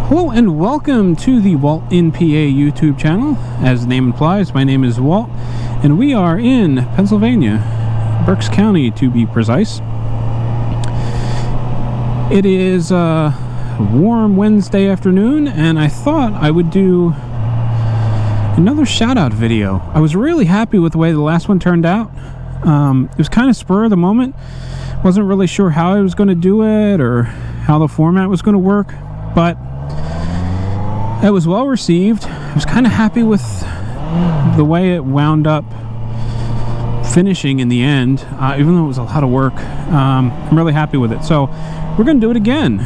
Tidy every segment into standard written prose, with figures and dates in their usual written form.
Hello and welcome to the WaltInPA YouTube channel. As the name implies, my name is Walt, and we are in Pennsylvania, Berks County to be precise. It is a warm Wednesday afternoon, and I thought I would do another shout-out video. I was really happy with the way the last one turned out. It was kind of spur of the moment. Wasn't really sure how I was going to do it or how the format was going to work, but it was well received. I was kind of happy with the way it wound up finishing in the end, even though it was a lot of work. I'm really happy with it. So we're going to do it again.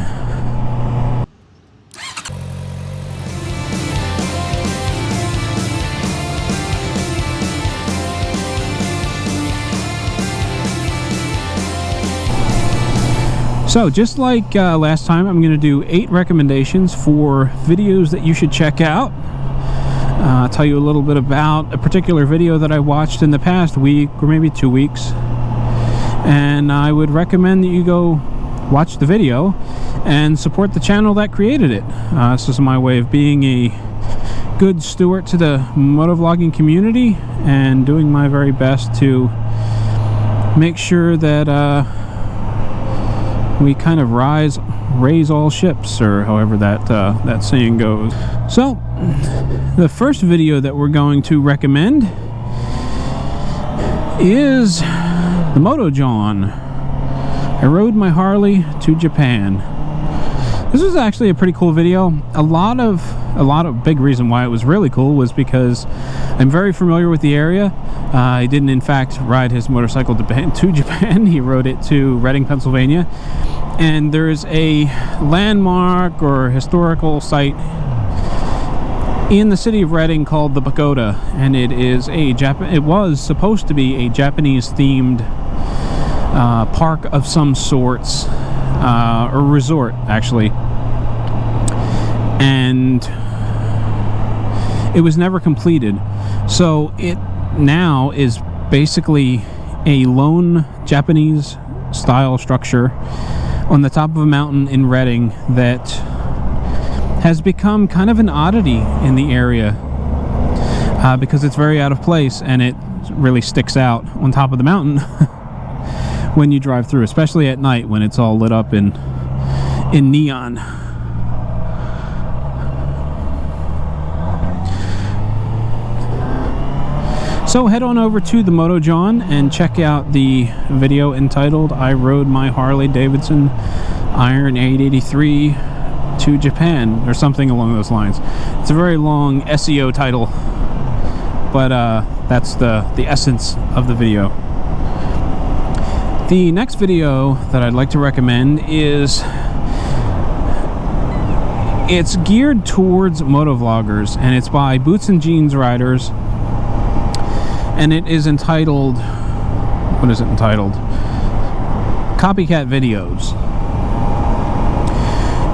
So just like last time, I'm going to do 8 recommendations for videos that you should check out. I'll tell you a little bit about a particular video that I watched in the past week or maybe 2 weeks. And I would recommend that you go watch the video and support the channel that created it. This is my way of being a good steward to the motovlogging community and doing my very best to make sure that we kind of raise all ships, or however that saying goes. So, the first video that we're going to recommend is the Motovlog. I rode my Harley to Japan. This was actually a pretty cool video. A lot of big reason why it was really cool was because I'm very familiar with the area. He didn't in fact ride his motorcycle to Japan. He rode it to Reading, Pennsylvania, and there's a landmark or historical site in the city of Reading called the Pagoda, and it is it was supposed to be a Japanese themed park of some sorts, or resort actually, and it was never completed. So it now is basically a lone Japanese style structure on the top of a mountain in Reading that has become kind of an oddity in the area, because it's very out of place and it really sticks out on top of the mountain when you drive through, especially at night when it's all lit up in neon. So head on over to the Motovlog and check out the video entitled "I Rode My Harley Davidson Iron 883 to Japan," or something along those lines. It's a very long SEO title, but that's the essence of the video. The next video that I'd like to recommend it's geared towards motovloggers, and it's by Boots and Jeans Riders. And it is entitled, what is it entitled? Copycat Videos.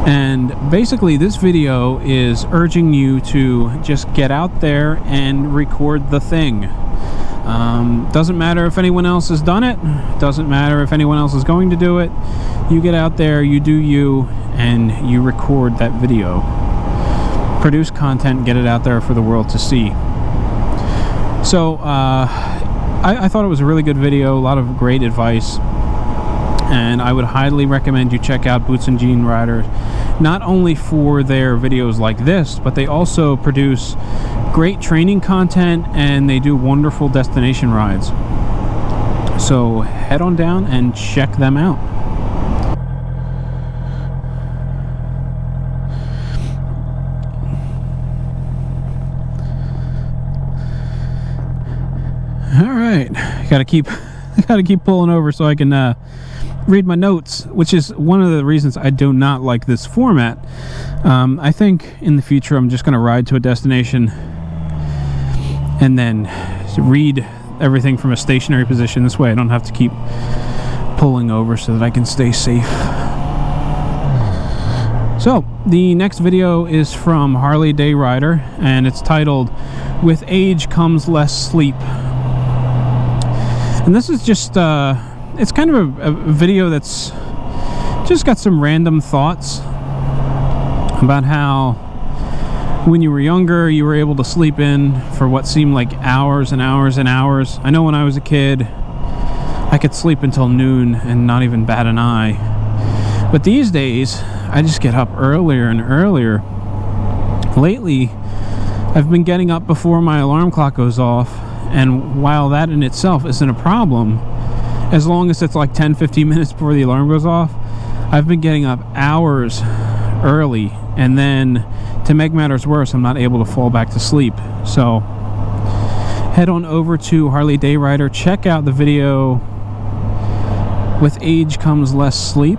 And basically this video is urging you to just get out there and record the thing. Doesn't matter if anyone else has done it, doesn't matter if anyone else is going to do it. You get out there, you do you, and you record that video. Produce content, get it out there for the world to see. So I thought it was a really good video, a lot of great advice, and I would highly recommend you check out Boots and Jean Riders, not only for their videos like this, but they also produce great training content and they do wonderful destination rides. So head on down and check them out. Gotta keep pulling over so I can read my notes, which is one of the reasons I do not like this format. I think in the future I'm just going to ride to a destination and then read everything from a stationary position. This way I don't have to keep pulling over so that I can stay safe. So the next video is from Harley Day Rider, and it's titled "With Age Comes Less Sleep." And this is just, it's kind of a video that's just got some random thoughts about how when you were younger, you were able to sleep in for what seemed like hours and hours and hours. I know when I was a kid, I could sleep until noon and not even bat an eye. But these days, I just get up earlier and earlier. Lately, I've been getting up before my alarm clock goes off, and while that in itself isn't a problem, as long as it's like 10-15 minutes before the alarm goes off, I've been getting up hours early, and then to make matters worse, I'm not able to fall back to sleep. So head on over to Harley Day Rider, check out the video "With Age Comes Less Sleep."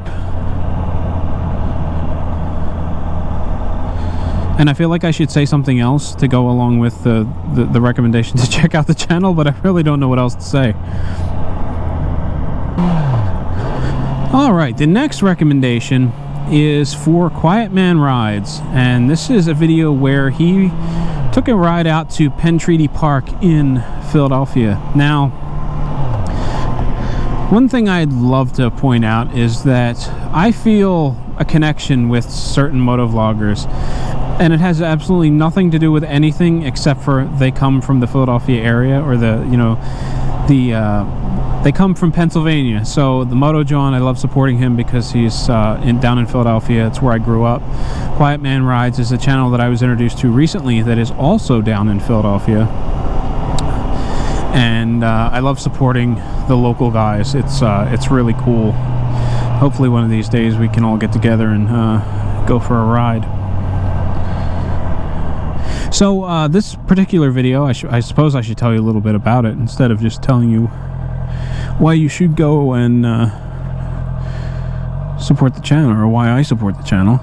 And I feel like I should say something else to go along with the recommendation to check out the channel, but I really don't know what else to say. Alright, the next recommendation is for Quiet Man Rides, and this is a video where he took a ride out to Penn Park in Philadelphia. Now, one thing I'd love to point out is that I feel a connection with certain motovloggers, and it has absolutely nothing to do with anything except for they come from the Philadelphia area, or they come from Pennsylvania. So the Moto John, I love supporting him because he's down in Philadelphia. It's where I grew up. Quiet Man Rides is a channel that I was introduced to recently that is also down in Philadelphia. And I love supporting the local guys. It's really cool. Hopefully one of these days we can all get together and go for a ride. So this particular video, I suppose I should tell you a little bit about it instead of just telling you why you should go and support the channel, or why I support the channel.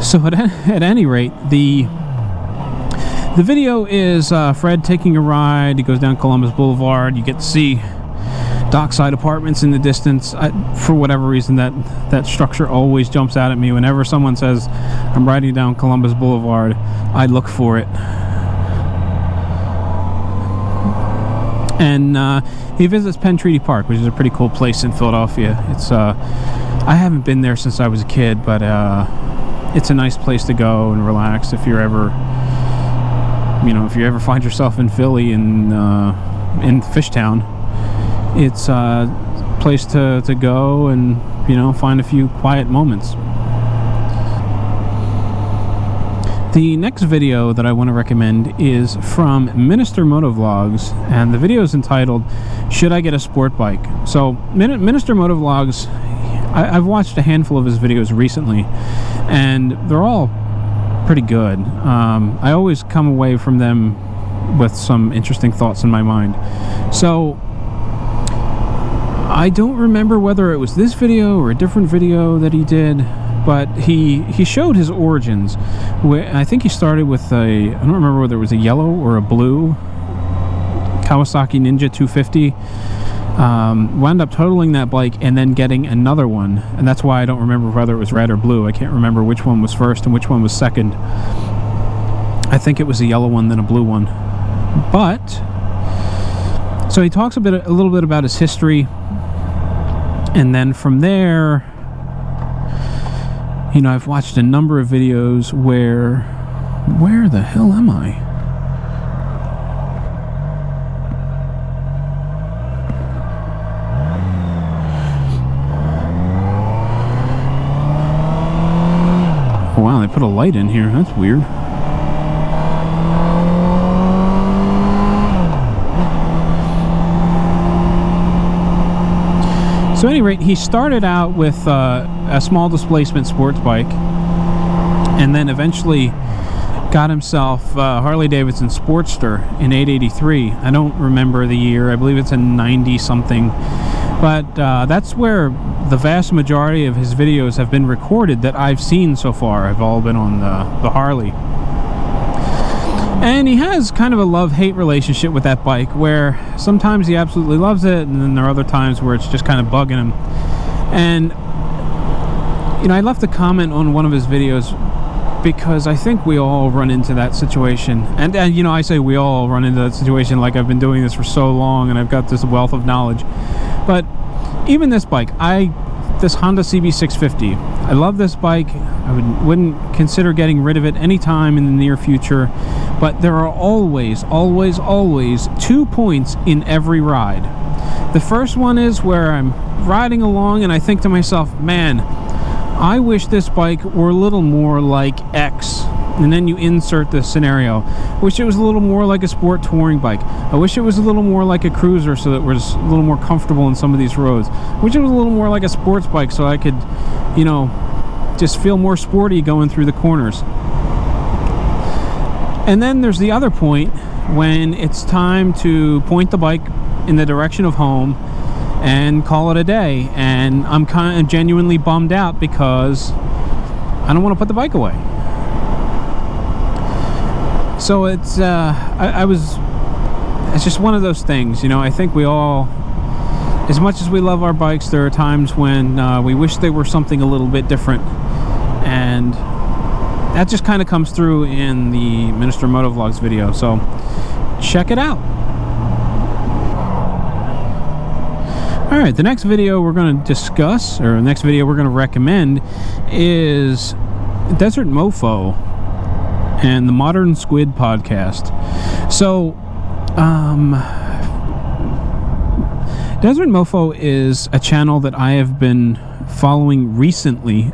So at any rate, the video is Fred taking a ride. He goes down Columbus Boulevard. You get to see dockside apartments in the distance. For whatever reason, that structure always jumps out at me. Whenever someone says I'm riding down Columbus Boulevard, I look for it. And he visits Penn Park, which is a pretty cool place in Philadelphia. It's I haven't been there since I was a kid, but it's a nice place to go and relax if you're ever, if you ever find yourself in Philly and in Fishtown. It's a place to go and find a few quiet moments. The next video that I want to recommend is from Minister Motovlogs, and the video is entitled "Should I Get a Sport Bike?" So Minister Motovlogs, I've watched a handful of his videos recently, and they're all pretty good. I always come away from them with some interesting thoughts in my mind. So I don't remember whether it was this video or a different video that he did, but he showed his origins. I think he started with I don't remember whether it was a yellow or a blue Kawasaki Ninja 250. Wound up totaling that bike and then getting another one, and that's why I don't remember whether it was red or blue. I can't remember which one was first and which one was second. I think it was a yellow one, then a blue one. But so he talks a little bit about his history, and then from there, I've watched a number of videos where the hell am I? Oh, wow, they put a light in here. That's weird. So at any rate, he started out with a small displacement sports bike, and then eventually got himself a Harley Davidson Sportster in 883. I don't remember the year. I believe it's a 90-something. But that's where the vast majority of his videos have been recorded that I've seen so far. Have all been on the Harley. And he has kind of a love-hate relationship with that bike, where sometimes he absolutely loves it, and then there are other times where it's just kind of bugging him. And I left a comment on one of his videos because I think we all run into that situation. And I say we all run into that situation, like I've been doing this for so long and I've got this wealth of knowledge. But even this bike, I this Honda CB650. I love this bike. I wouldn't consider getting rid of it anytime in the near future, but there are always 2 points in every ride. The first one is where I'm riding along and I think to myself, man, I wish this bike were a little more like X. And then you insert the scenario. I wish it was a little more like a sport touring bike. I wish it was a little more like a cruiser so that it was a little more comfortable in some of these roads. I wish it was a little more like a sports bike so I could, you know, just feel more sporty going through the corners. And then there's the other point when it's time to point the bike in the direction of home and call it a day. And I'm kind of genuinely bummed out because I don't want to put the bike away. So it's it's just one of those things, you know. I think we all, as much as we love our bikes, there are times when we wish they were something a little bit different, and that just kind of comes through in the Minister Motovlogs video, so check it out. Alright, the next video we're going to discuss, or the next video we're going to recommend, is Desert Mofo and the Modern Squid podcast. So, Desert Mofo is a channel that I have been following recently.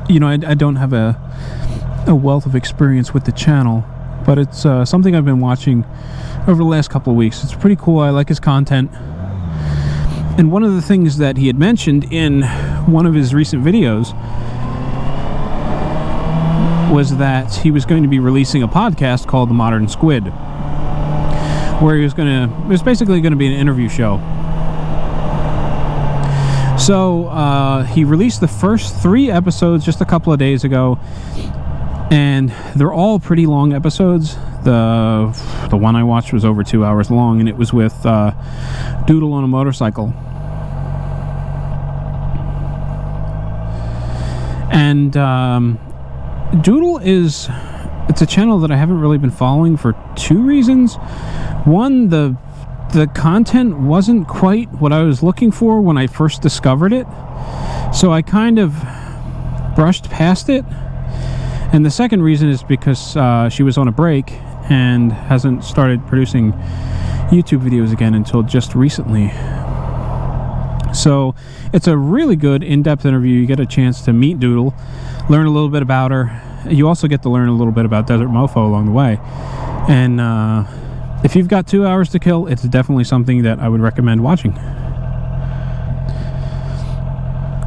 You know, I don't have a wealth of experience with the channel, but it's something I've been watching over the last couple of weeks. It's pretty cool. I like his content. And one of the things that he had mentioned in one of his recent videos was that he was going to be releasing a podcast called the Modern Squid, where it was basically going to be an interview show. So he released the first 3 episodes just a couple of days ago, and they're all pretty long episodes. The one I watched was over 2 hours long, and it was with Doodle on a motorcycle. And Doodle it's a channel that I haven't really been following for 2 reasons. One, the content wasn't quite what I was looking for when I first discovered it, so I kind of brushed past it. And the second reason is because she was on a break and hasn't started producing YouTube videos again until just recently. So it's a really good in-depth interview. You get a chance to meet Doodle, learn a little bit about her. You also get to learn a little bit about Desert Mofo along the way. And if you've got 2 hours to kill, it's definitely something that I would recommend watching.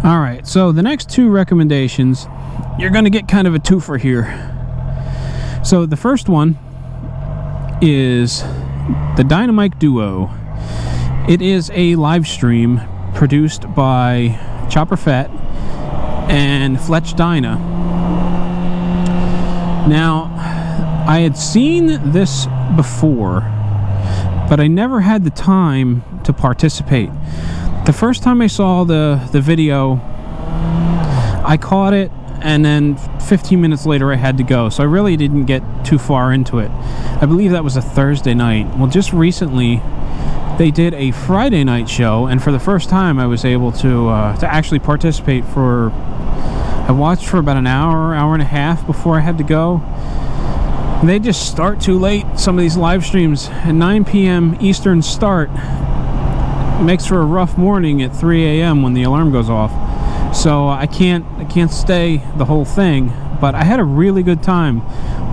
Alright, so the next 2 recommendations, you're going to get kind of a twofer here. So the first one is the Dyna-Mic Duo. It is a live stream produced by Chopper Fett and Fletch Dyna. Now, I had seen this before, but I never had the time to participate. The first time I saw the video, I caught it, and then 15 minutes later I had to go, so I really didn't get too far into it. I believe that was a Thursday night. Well, just recently they did a Friday night show, and for the first time I was able to actually participate. I watched for about an hour and a half before I had to go. And they just start too late. Some of these live streams at 9 p.m. Eastern start. It makes for a rough morning at 3 a.m. when the alarm goes off. So I can't stay the whole thing, but I had a really good time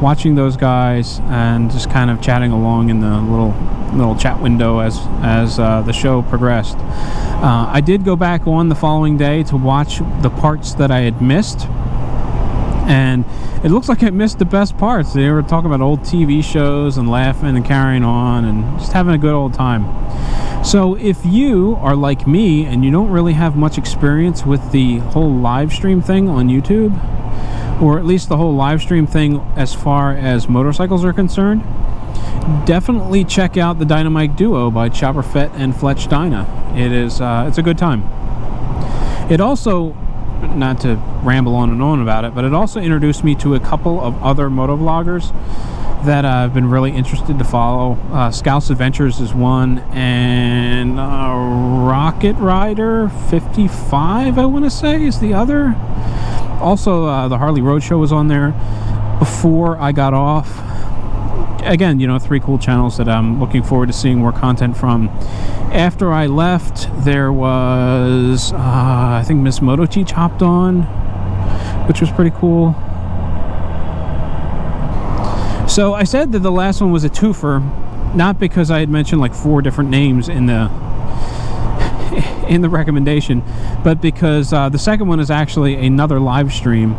watching those guys and just kind of chatting along in the little chat window as the show progressed. I did go back on the following day to watch the parts that I had missed, and it looks like I missed the best parts. They were talking about old TV shows and laughing and carrying on and just having a good old time. So if you are like me and you don't really have much experience with the whole live stream thing on YouTube, or at least the whole live stream thing as far as motorcycles are concerned, definitely check out the Dyna-Mic Duo by Chopper Fett and Fletch Dyna. It's a good time. It also, not to ramble on and on about it, but it also introduced me to a couple of other motovloggers. that I've been really interested to follow. Scout's Adventures is one, and Rocket Rider 55, I want to say, is the other. Also, the Harley Roadshow was on there before I got off. Again, you know, 3 cool channels that I'm looking forward to seeing more content from. After I left, there was, I think Miss Moto Teach hopped on, which was pretty cool. So I said that the last one was a twofer, not because I had mentioned like 4 different names in the recommendation, but because the second one is actually another live stream,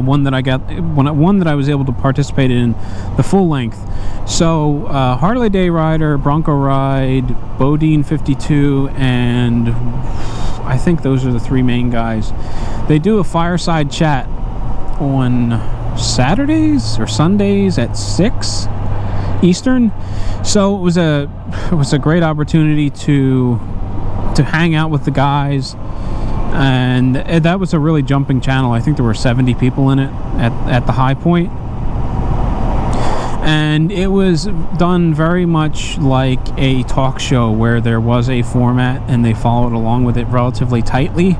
one that I was able to participate in the full length. So Harley Day Rider, Bronco Ride, Bodine 52, and I think those are the 3 main guys. They do a Fireside Chat on Saturdays or Sundays at 6 Eastern. So it was a great opportunity to hang out with the guys, and that was a really jumping channel. I think there were 70 people in it at the high point, and it was done very much like a talk show where there was a format and they followed along with it relatively tightly,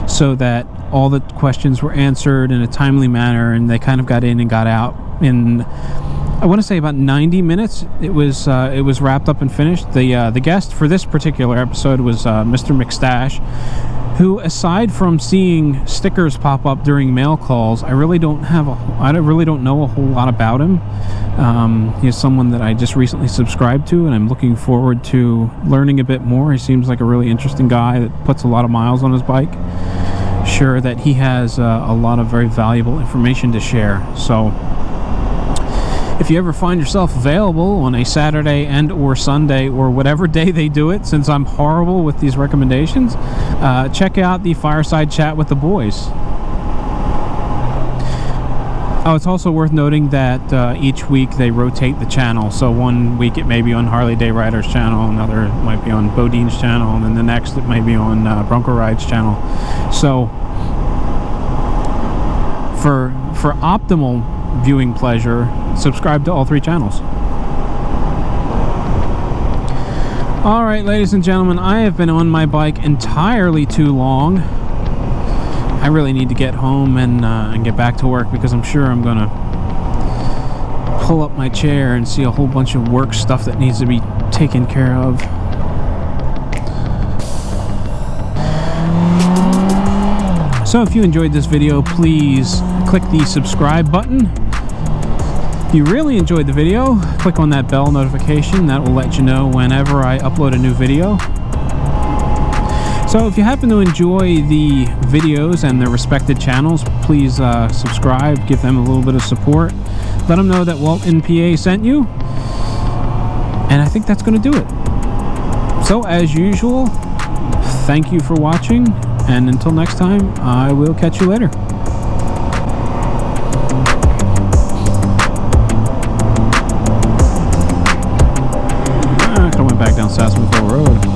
so that all the questions were answered in a timely manner, and they kind of got in and got out in, I want to say, about 90 minutes. It was wrapped up and finished. The guest for this particular episode was Mr. McStache, who, aside from seeing stickers pop up during mail calls, I really don't know a whole lot about him. He's someone that I just recently subscribed to, and I'm looking forward to learning a bit more. He seems like a really interesting guy that puts a lot of miles on his bike. Sure that he has a lot of very valuable information to share. So if you ever find yourself available on a Saturday and or Sunday or whatever day they do it, since I'm horrible with these recommendations, check out the Fireside Chat with the boys. Oh, it's also worth noting that each week they rotate the channel. So one week it may be on Harley Day Rider's channel, another it might be on Bodine's channel, and then the next it might be on Bronco Ride's channel. So for optimal viewing pleasure, subscribe to all 3 channels. Alright, ladies and gentlemen, I have been on my bike entirely too long. I really need to get home and get back to work, because I'm sure I'm gonna pull up my chair and see a whole bunch of work stuff that needs to be taken care of. So if you enjoyed this video, please click the subscribe button. If you really enjoyed the video, click on that bell notification. That will let you know whenever I upload a new video. So if you happen to enjoy the videos and their respected channels, please subscribe, give them a little bit of support. Let them know that WaltInPA sent you. And I think that's going to do it. So as usual, thank you for watching, and until next time, I will catch you later. I could have went back down Sassamaville Road.